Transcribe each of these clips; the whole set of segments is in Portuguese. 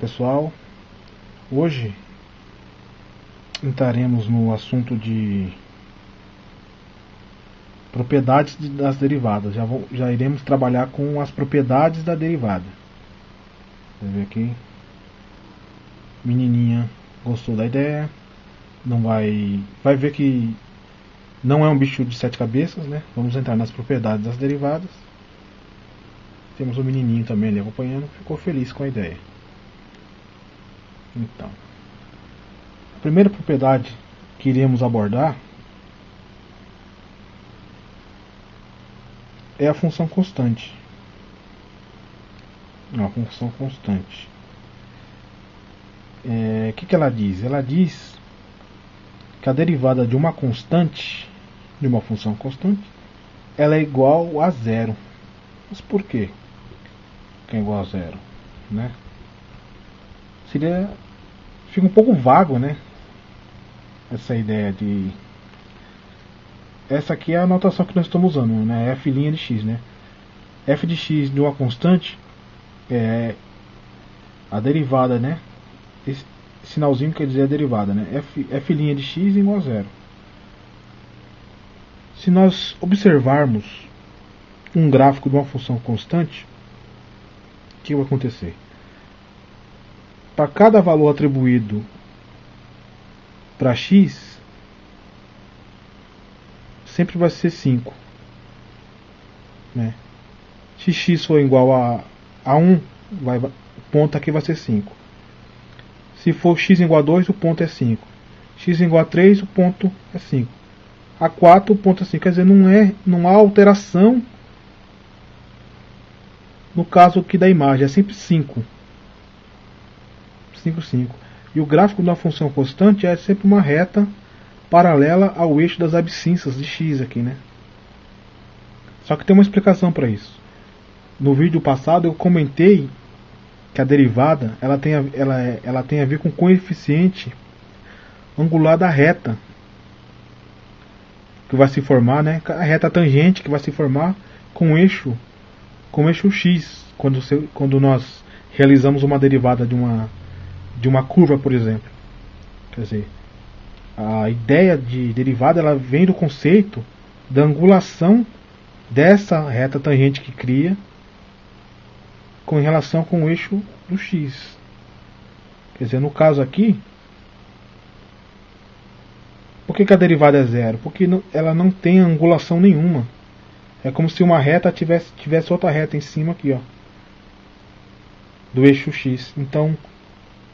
pessoal, hoje entraremos no assunto de propriedades das derivadas. Já iremos trabalhar com as propriedades da derivada. Vai ver aqui, menininha gostou da ideia, não vai ver que não é um bicho de 7 cabeças, né? Vamos entrar nas propriedades das derivadas. Temos o menininho também ali acompanhando, ficou feliz com a ideia. Então, a primeira propriedade que iremos abordar é a função constante. A função constante. O que ela diz? Ela diz que a derivada de uma constante, de uma função constante, ela é igual a zero. Mas por quê que é igual a zero, né? Fica um pouco vago, né? Essa ideia de... Essa aqui é a notação que nós estamos usando, né? F' de x, né? F de x de uma constante é a derivada, né? Esse sinalzinho quer dizer a derivada, né? F' de x igual a zero. Se nós observarmos um gráfico de uma função constante, o que vai acontecer? Para cada valor atribuído para x, sempre vai ser 5, né? Se x for igual a 1, o ponto aqui vai ser 5. Se for x igual a 2, o ponto é 5. X igual a 3, o ponto é 5. A 4, o ponto é 5. Quer dizer, não há alteração no caso aqui da imagem, é sempre 5. 5, 5. E o gráfico de uma função constante é sempre uma reta paralela ao eixo das abscissas de x aqui, né? Só que tem uma explicação para isso. No vídeo passado eu comentei que a derivada ela tem a ver com o coeficiente angular da reta que vai se formar, né? A reta tangente que vai se formar com o eixo x, quando nós realizamos uma derivada de uma curva, por exemplo. Quer dizer, a ideia de derivada ela vem do conceito da angulação dessa reta tangente que cria com relação com o eixo do x. Quer dizer, no caso aqui, por que a derivada é zero? Porque ela não tem angulação nenhuma. É como se uma reta tivesse outra reta em cima aqui, ó, do eixo x. Então,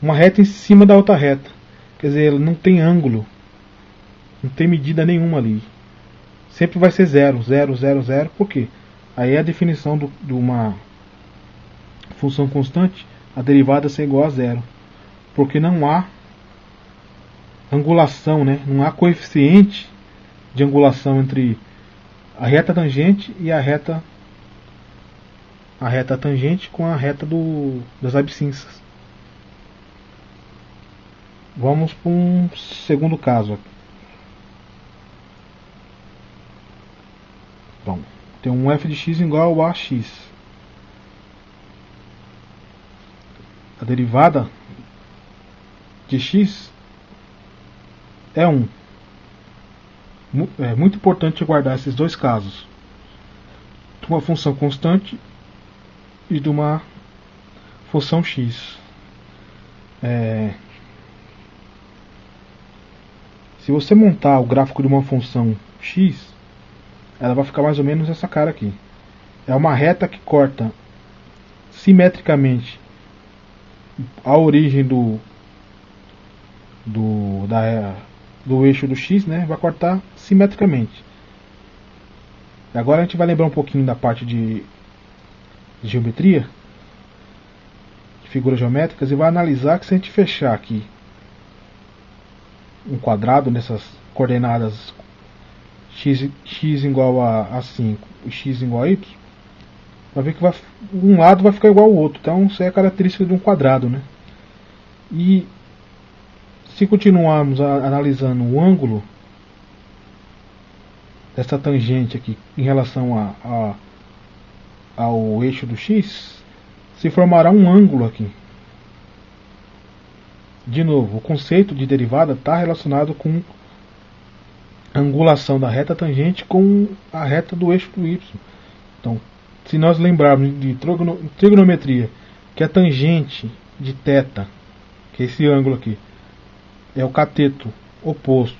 uma reta em cima da outra reta. Quer dizer, ela não tem ângulo, não tem medida nenhuma ali. Sempre vai ser 0, 0, 0, 0. Por quê? Aí é a definição de uma função constante, a derivada ser igual a zero. Porque não há angulação, né? Não há coeficiente de angulação entre a reta tangente e a reta tangente com a reta das abscissas. Vamos para um segundo caso aqui. Bom, tem um f de x igual a x. A derivada de x é 1. É muito importante guardar esses dois casos, de uma função constante e de uma função x. Se você montar o gráfico de uma função x, ela vai ficar mais ou menos essa cara aqui. É uma reta que corta simetricamente a origem do eixo do x, né? Vai cortar simetricamente. Agora a gente vai lembrar um pouquinho da parte de geometria, de figuras geométricas, e vai analisar que se a gente fechar aqui um quadrado nessas coordenadas x igual a 5 e x igual a y, vai ver que um lado vai ficar igual ao outro. Então isso é a característica de um quadrado, né? E se continuarmos analisando o ângulo dessa tangente aqui em relação ao eixo do x, se formará um ângulo aqui. De novo, o conceito de derivada está relacionado com a angulação da reta tangente com a reta do eixo do y. Então, se nós lembrarmos de trigonometria, que a tangente de θ, que é esse ângulo aqui, é o cateto oposto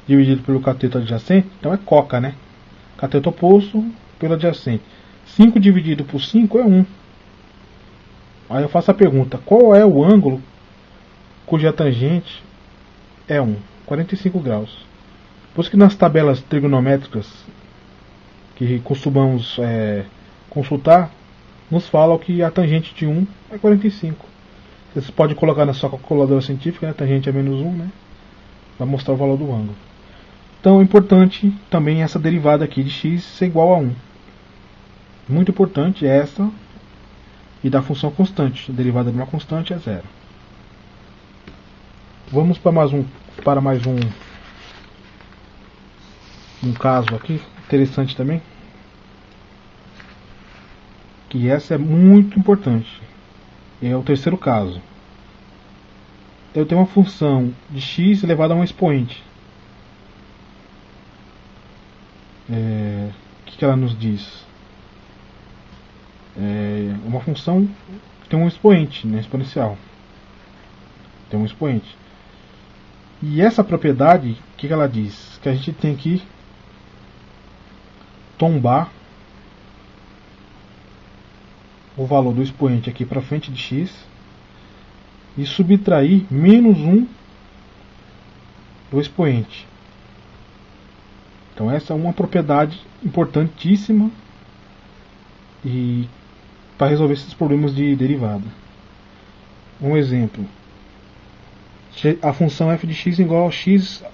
dividido pelo cateto adjacente, então é coca, né? Cateto oposto pelo adjacente. 5 dividido por 5 é 1. Aí eu faço a pergunta, qual é o ângulo cuja tangente é 1? 45 graus. Por isso que nas tabelas trigonométricas que costumamos consultar, nos falam que a tangente de 1 é 45. Vocês podem colocar na sua calculadora científica, né? A tangente é menos 1, né? Vai mostrar o valor do ângulo. Então é importante também essa derivada aqui de x ser igual a 1. Muito importante essa e da função constante. A derivada de uma constante é 0. Vamos para mais um caso aqui, interessante também. Que essa é muito importante. É o terceiro caso. Eu tenho uma função de x elevada a um expoente. O que ela nos diz? É uma função que tem um expoente, né, exponencial. Tem um expoente. E essa propriedade, o que ela diz? Que a gente tem que tombar o valor do expoente aqui para frente de x e subtrair menos 1 do expoente. Então essa é uma propriedade importantíssima e para resolver esses problemas de derivada. Um exemplo: a função f de x igual a x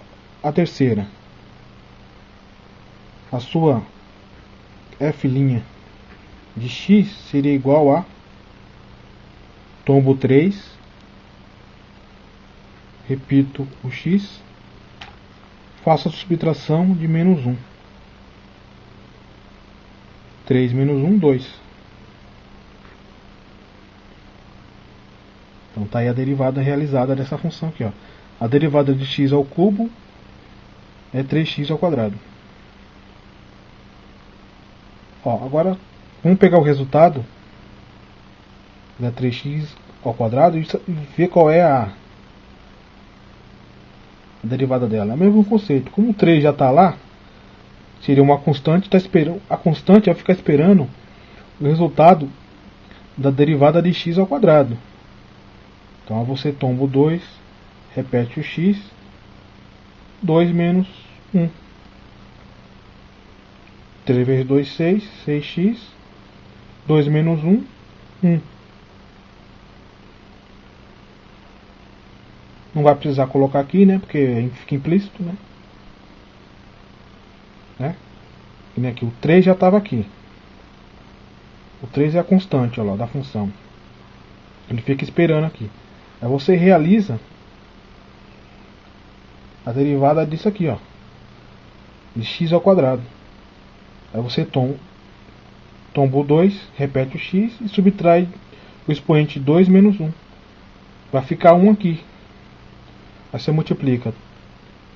à terceira. A sua f' de x seria igual a tombo 3, repito o x, faço a subtração de menos 1. 3 menos 1, 2. Então está aí a derivada realizada dessa função aqui, ó. A derivada de x ao cubo é 3x ao quadrado. Ó, agora vamos pegar o resultado da 3x ao quadrado e ver qual é a derivada dela. É o mesmo conceito. Como o 3 já está lá, seria uma constante, a constante vai ficar esperando o resultado da derivada de x ao quadrado. Então você tomba o 2, repete o x, 2 menos 1. 3 vezes 2, 6, 6x, 2 menos 1, 1. Não vai precisar colocar aqui, né? Porque fica implícito, né? E aqui, o 3 já estava aqui. O 3 é a constante, ó lá, da função. Ele fica esperando aqui. Aí você realiza a derivada disso aqui, ó, de x ao quadrado. Aí você tomba o 2, repete o x e subtrai o expoente 2 menos 1. Vai ficar 1 aqui. Aí você multiplica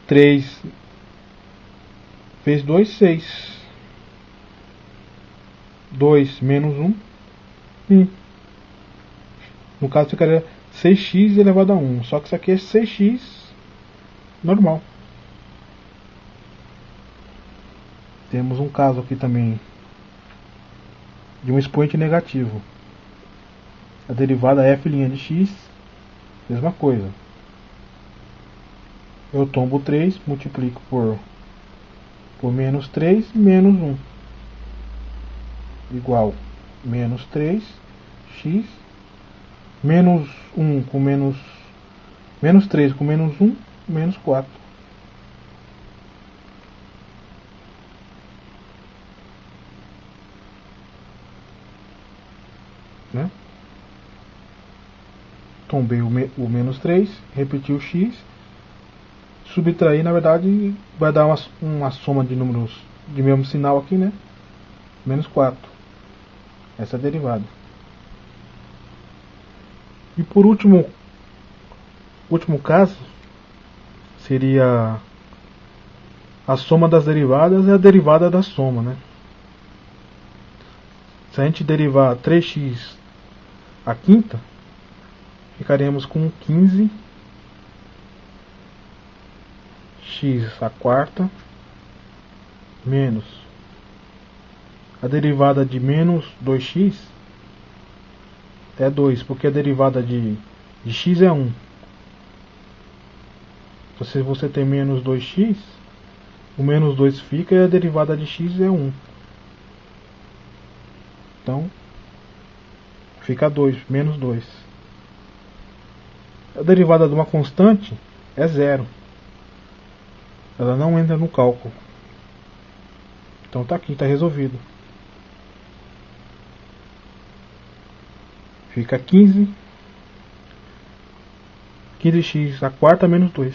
3 vezes 2, 6. 2 menos 1, 1. No caso ficaria 6x elevado a 1. Só que isso aqui é 6x normal. Temos um caso aqui também de um expoente negativo. A derivada f' de x, mesma coisa. Eu tombo 3, multiplico por menos 3, menos 1. Igual menos 3, x, menos 1 com menos 3 com menos 1, menos 4. Né? Tombei o menos 3, repeti o x, subtrair, na verdade, vai dar uma soma de números de mesmo sinal aqui, né? Menos 4. Essa é a derivada. E por último, último caso seria a soma das derivadas é a derivada da soma, né? Se a gente derivar 3x à quinta, ficaremos com 15x à quarta menos a derivada de menos 2x é 2, porque a derivada de x é 1. Se você tem menos 2x, o menos 2 fica e a derivada de x é 1. Então, fica 2, menos 2. A derivada de uma constante é 0. Ela não entra no cálculo. Então tá aqui, tá resolvido. Fica 15x à quarta menos 2.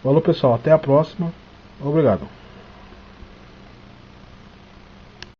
Falou pessoal, até a próxima. Obrigado.